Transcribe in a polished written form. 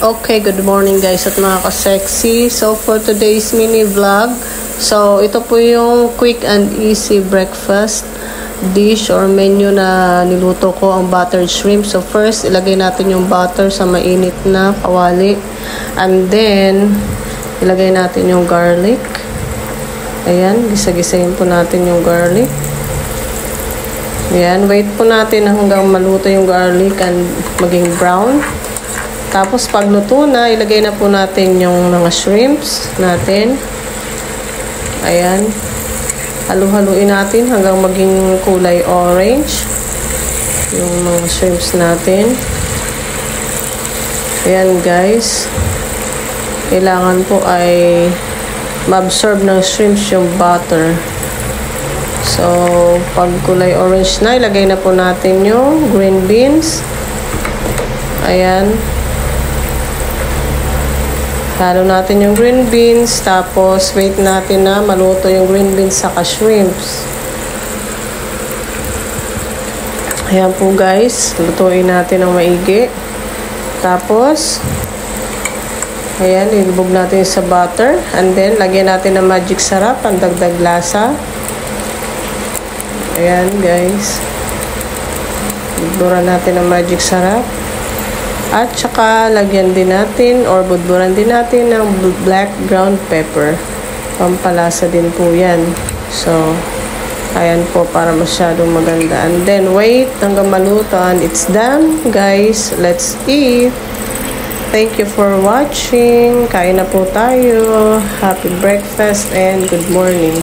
Okay, good morning guys at mga ka-sexy. So for today's mini vlog, so ito po yung quick and easy breakfast dish or menu na niluto ko, ang buttered shrimp. So first, ilagay natin yung butter sa mainit na kawali. And then, ilagay natin yung garlic. Ayan, gisa-gisahin po natin yung garlic. Ayan, wait po natin hanggang maluto yung garlic and maging brown. Tapos pag luto na, ilagay na po natin yung mga shrimps natin. Ayan. Halu-haluin natin hanggang maging kulay orange yung mga shrimps natin. Ayan guys. Kailangan po ay ma-absorb ng shrimps yung butter. So, pag kulay orange na, ilagay na po natin yung green beans. Ayan. Halo natin yung green beans, tapos wait natin na maluto yung green beans saka shrimps. Ayan po guys, lutuin natin ng maigi. Tapos, ayan, ilubog natin sa butter. And then, lagyan natin ng magic sarap, ang dagdag lasa. Ayan guys. Budburan natin ng magic sarap. At saka lagyan din natin or budburan din natin ng black ground pepper. Pampalasa din po yan. So, ayan po para masyadong maganda. And then wait hanggang maluto and it's done. Guys, let's eat. Thank you for watching. Kain na po tayo. Happy breakfast and good morning.